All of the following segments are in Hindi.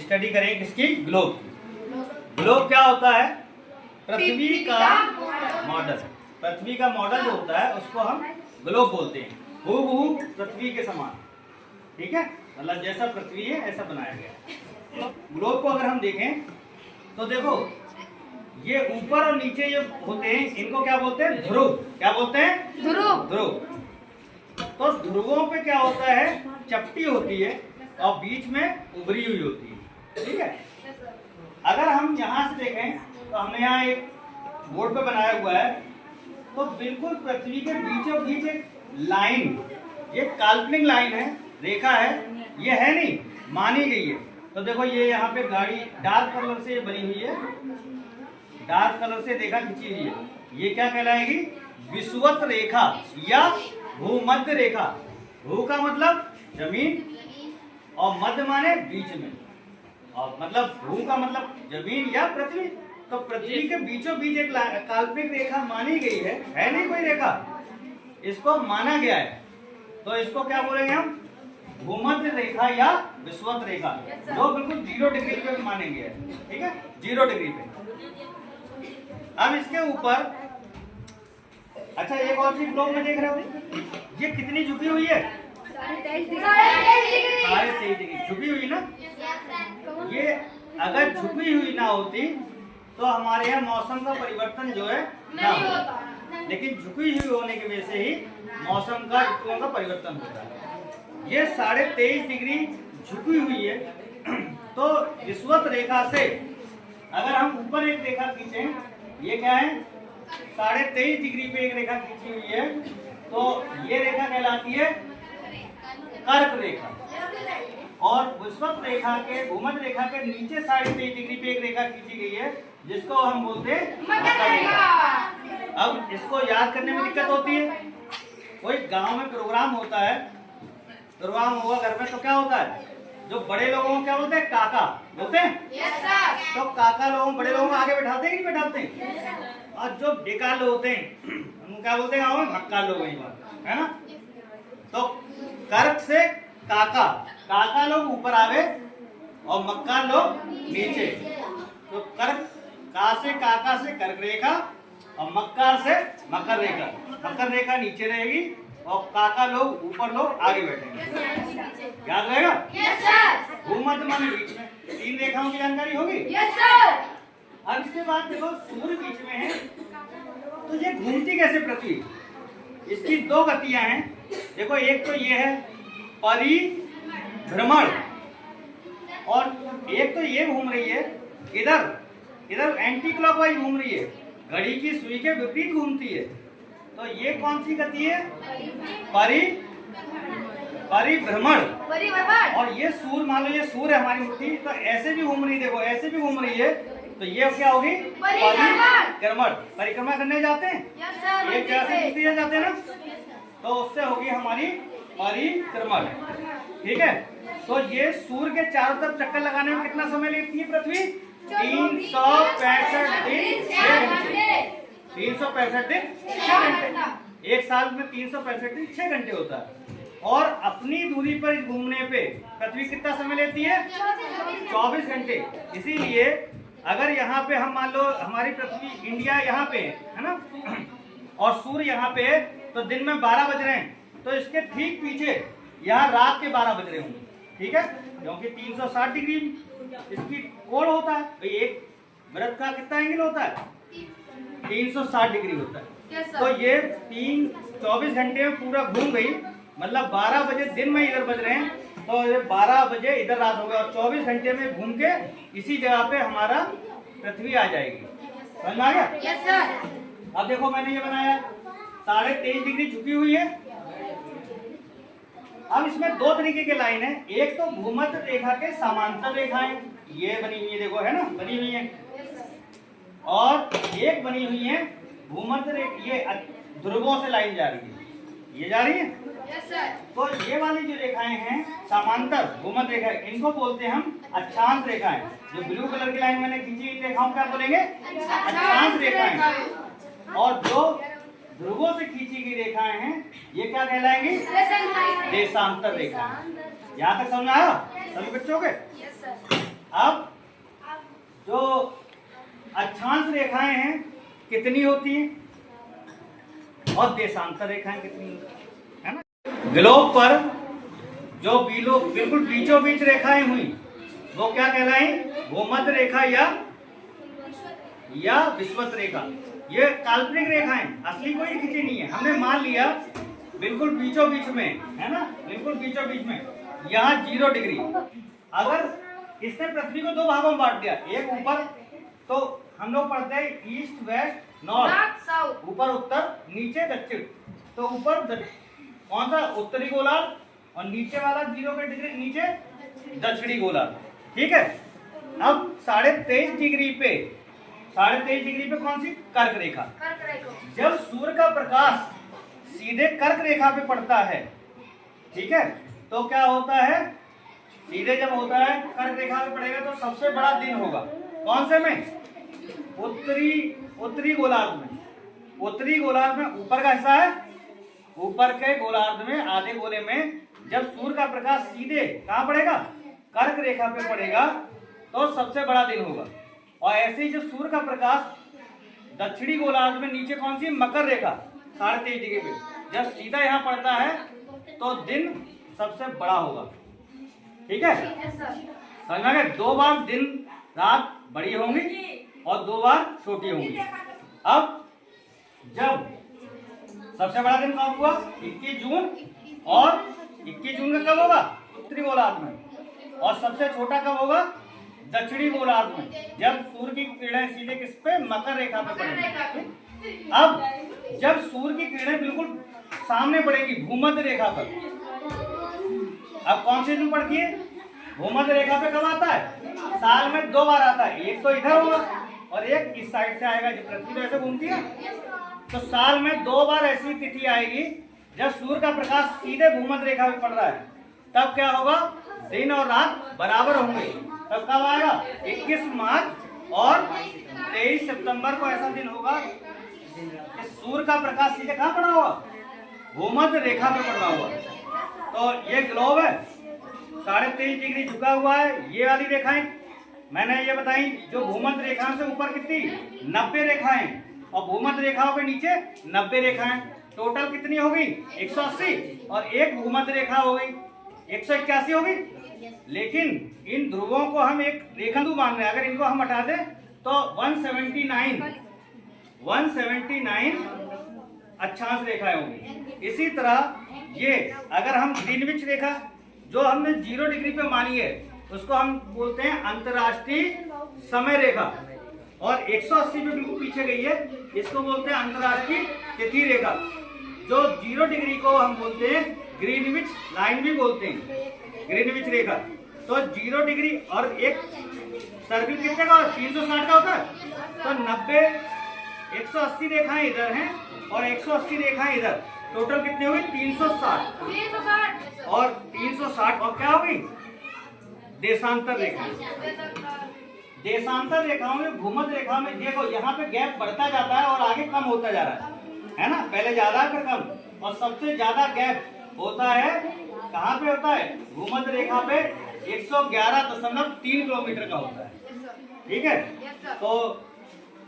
स्टडी करेंगे किसकी? ग्लोब की। ग्लोब क्या होता है? पृथ्वी का मॉडल। पृथ्वी का मॉडल जो होता है उसको हम ग्लोब बोलते हैं। हूबहू पृथ्वी के समान, ठीक है, मतलब जैसा पृथ्वी है ऐसा बनाया गया। ग्लोब को अगर हम देखें तो देखो ये ऊपर और नीचे जो होते हैं इनको क्या बोलते हैं? ध्रुव। क्या बोलते हैं? ध्रुव। ध्रुव। तो ध्रुवों पे क्या होता है? चपटी होती है और बीच में उभरी हुई होती है, ठीक है। अगर हम यहाँ से देखें तो हमने यहाँ एक बोर्ड पे बनाया हुआ है, तो बिल्कुल पृथ्वी के बीचों बीच एक लाइन, ये काल्पनिक लाइन है, रेखा है, ये है नहीं, मानी गई है। तो देखो ये यहाँ पे गाड़ी डार्क कलर से बनी हुई है, डार्क कलर से रेखा खींची हुई है, ये क्या कहलाएगी? विषुवत रेखा या भूमध्य रेखा। भू का मतलब जमीन और मध्य माने बीच में, और मतलब भू का मतलब जमीन या पृथ्वी। तो पृथ्वी के बीचों बीच एक काल्पनिक रेखा मानी गई है नहीं कोई रेखा, इसको माना गया है, तो इसको क्या बोलेंगे हम? भूमध्य रेखा या विषुवत रेखा, जो बिल्कुल 0 डिग्री पे मानेंगे, ठीक है, 0 डिग्री पे। अब इसके ऊपर अच्छा एक और चीज ग्लोब में देख रहे हो, ये कितनी झुकी हुई है? 23.5 डिग्री झुकी हुई ना। ये अगर झुकी हुई ना होती तो हमारे यहाँ मौसम का परिवर्तन जो है ना होता, लेकिन झुकी हुई होने की वजह से ही मौसम का ऋतुओं का परिवर्तन होता है। ये 23.5 डिग्री झुकी हुई है, तो विषुवत रेखा से अगर हम ऊपर एक रेखा खींचें, ये क्या है? 23.5 डिग्री पे एक रेखा खींची हुई है, तो ये रेखा कहलाती है कर्क रेखा। और विषुवत रेखा के भूमध्य रेखा के नीचे 23.5 डिग्री पे एक रेखा खींची गई है, जिसको हम बोलते हैं मकर रेखा। अब इसको याद करने में दिक्कत होती है। कोई गांव में प्रोग्राम होता है, प्रोग्राम हुआ घर में, तो क्या होता है? जो बड़े लोगों को क्या बोलते हैं? काका बोलते हैं। yes, तो काका लोगों बड़े लोगों को आगे बैठाते हैं कि नहीं बैठाते हैं? और जो बेकार लोग होते हैं उनको क्या बोलते हैं गाँव में? मक्का लोग, है ना। तो कर्क से काका, काका लोग ऊपर आवे और मक्का लोग नीचे। तो कर्क का से काका से कर्क रेखा और मक्का से मकर रेखा। मकर रेखा नीचे रहेगी और काका लोग ऊपर, लोग आगे बैठेंगे। याद रहेगा? Yes sir. भूमध्य माने बीच में। 3 रेखाओं की जानकारी होगी? Yes sir. अब इसके बाद देखो सूर्य बीच में है, तो ये घूमती कैसे पृथ्वी? इसकी 2 गतियां हैं। देखो एक तो ये है परिभ्रमण, और एक तो ये घूम रही है इधर, इधर एंटी क्लॉकवाइज घूम रही है, घड़ी की सुई के विपरीत घूमती है। तो ये कौन सी गति है? परिभ्रमण। और ये सूर्य, मान लो ये सूर्य है हमारी मुट्ठी, तो ऐसे भी घूम रही है, देखो ऐसे भी घूम रही है, तो ये क्या होगी? परिक्रमण। परिक्रमा करने जाते हैं, एक जगह से दूसरी जगह जाते हैं ना, तो उससे होगी हमारी परिक्रमण, ठीक है। तो ये सूर्य के चारों तरफ चक्कर लगाने में कितना समय लेती है पृथ्वी? 365 दिन 6 घंटे। 365 दिन 6 घंटे। एक साल में 365 दिन 6 घंटे होता है। और अपनी दूरी पर घूमने पे पृथ्वी कितना समय लेती है? 24 घंटे। इसीलिए अगर यहाँ पे हम मान लो हमारी पृथ्वी, इंडिया यहाँ पे है ना, और सूर्य यहाँ पे है, तो दिन में 12 बज रहे हैं, तो इसके ठीक पीछे यहाँ रात के 12 बज रहे होंगे, ठीक है, क्योंकि 360 डिग्री इसकी कोण होता है। तो एक वृत्त का कितना एंगल होता है? 360 डिग्री होता है। तो ये 24 घंटे में पूरा घूम गई, मतलब 12 बजे दिन में इधर बज रहे हैं, तो ये 12 बजे इधर रात होगा, और 24 घंटे में घूम के इसी जगह पे हमारा पृथ्वी आ जाएगी। समझ में आ गया? Yes sir. अब देखो मैंने ये बनाया 23.5 डिग्री झुकी हुई है। अब इसमें 2 तरीके के लाइन है, एक तो भूमध्य रेखा के समांतर रेखाएं, ये बनी हुई है, देखो है ना, बनी हुई है, और एक बनी हुई है भूमध्य रेखा, ये ध्रुवों से लाइन जा रही है, ये जा रही है। Yes sir. तो ये वाली जो रेखाएं हैं समांतर भूमध्य रेखा, इनको बोलते हैं हम अक्षांश रेखाएं। जो ब्लू कलर की लाइन मैंने खींची, इन रेखाओं क्या बोलेंगे? अक्षांश रेखाएं। और जो ध्रुवों से खींची गई रेखाएं हैं, ये क्या कहलाएंगी? देशांतर रेखाएं। यहाँ तक समझ आया सभी बच्चों के? रेखाएं हैं कितनी होती हैं और देशांतर रेखाएं कितनी होती है ना। ग्लोब पर जो बिल्कुल बीचों बीच रेखाएं हुई वो क्या कहलाई? भूमध्य रेखा या विषुवत रेखा। ये काल्पनिक रेखाएं, असली कोई खींची नहीं है, हमने मान लिया बिल्कुल बीचों बीच में है ना, बिल्कुल बीचों बीच में यहाँ 0 डिग्री। अगर इसने पृथ्वी को 2 भागों में बांट दिया, एक ऊपर तो हम लोग पढ़ते हैं ईस्ट वेस्ट नॉर्थ, ऊपर उत्तर नीचे दक्षिण, तो ऊपर कौन सा? उत्तरी गोलार्ध, और नीचे वाला 0 के डिग्री नीचे दक्षिणी गोलार्ध। ठीक है। अब 23.5 डिग्री पे कौन सी? कर्क रेखा। जब सूर्य का प्रकाश सीधे कर्क रेखा पे पड़ता है, ठीक है, तो क्या होता है? सीधे जब होता है कर्क रेखा पे पड़ेगा तो सबसे बड़ा दिन होगा कौन से में? उत्तरी गोलार्ध में। उत्तरी गोलार्ध में ऊपर का हिस्सा है, ऊपर के गोलार्ध में आधे गोले में जब सूर्य का प्रकाश सीधे कहाँ पड़ेगा? कर्क रेखा पे पड़ेगा तो सबसे बड़ा दिन होगा। और ऐसे ही जब सूर्य का प्रकाश दक्षिणी गोलार्ध में नीचे कौन सी? मकर रेखा 23.5 डिग्री पे जब सीधा यहाँ पड़ता है तो दिन सबसे बड़ा होगा। ठीक है, समझ में? 2 बार दिन रात बड़ी होंगी और 2 बार छोटी होंगी। अब जब सबसे बड़ा दिन कब हुआ? 21 जून, और 21 जून का कब होगा? उत्तरी गोलार्ध में। और सबसे छोटा कब होगा? दक्षिणी गोलार्ध में, जब सूर्य की किरणें सीधे किस पे? मकर रेखा पे पड़ेगी। अब जब सूर्य की किरणें बिल्कुल सामने पड़ेगी भूमध्य रेखा पर, अब कौन से दिन पड़ती है? भूमध्य रेखा पे कब आता है? साल में 2 बार आता है, एक तो इधर होगा और एक इस साइड से आएगा, जब पृथ्वी तो ऐसे घूमती है, तो साल में 2 बार ऐसी तिथि आएगी जब सूर्य का प्रकाश सीधे भूमध्य रेखा पे पड़ रहा है। तब क्या होगा? दिन और रात बराबर होंगे। तब कब आएगा? 21 मार्च और 23 सितंबर को ऐसा दिन होगा कि सूर्य का प्रकाश सीधे कहाँ पड़ा होगा? भूमध्य रेखा पे पड़ रहा होगा। तो ये ग्लोब है, 23.5 डिग्री झुका हुआ है। ये वाली रेखाएं मैंने ये बताई, जो भूमध्य रेखा से ऊपर कितनी? 90 रेखाएं, और भूमध्य रेखाओं के नीचे 90 रेखाएं। टोटल कितनी हो गई? 180, और एक भूमध्य रेखा हो गई 181 हो गई। लेकिन इन ध्रुवों को हम एक रेखाबिंदु मान रहे हैं, अगर इनको हम हटा दें तो 179 अक्षांश रेखाएं होंगी। इसी तरह ये अगर हम ग्रीनविच रेखा जो हमने 0 डिग्री पे मानी है उसको हम बोलते हैं अंतर्राष्ट्रीय समय रेखा, और 180 पे बिल्कुल पीछे गई है, इसको बोलते हैं अंतर्राष्ट्रीय तिथि रेखा। जो 0 डिग्री को हम बोलते हैं ग्रीनविच लाइन भी बोलते हैं, ग्रीनविच रेखा। तो 0 डिग्री और एक सर्किल कितने का? 360 का होता है। तो 90 180 रेखाएं इधर हैं और 180 रेखाएं इधर, टोटल कितने हुई? 360 और 360, और क्या होगी? देशांतर रेखा। देशांतर रेखाओं में भूमध्य रेखा में देखो यहाँ पे गैप बढ़ता जाता है और आगे कम होता जा रहा है ना, पहले ज्यादा फिर कम। और सबसे ज्यादा गैप होता है कहाँ पे होता है? भूमध्य रेखा पे 111.3 किलोमीटर का होता है। ठीक है, तो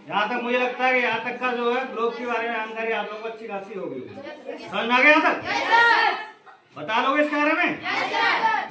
जहाँ तक मुझे लगता है कि यहाँ तक का जो है ग्लोब के बारे में जानकारी आप लोगों को अच्छी खासी होगी। समझ में आ गया? यहाँ तक बता लोगे इसके बारे में?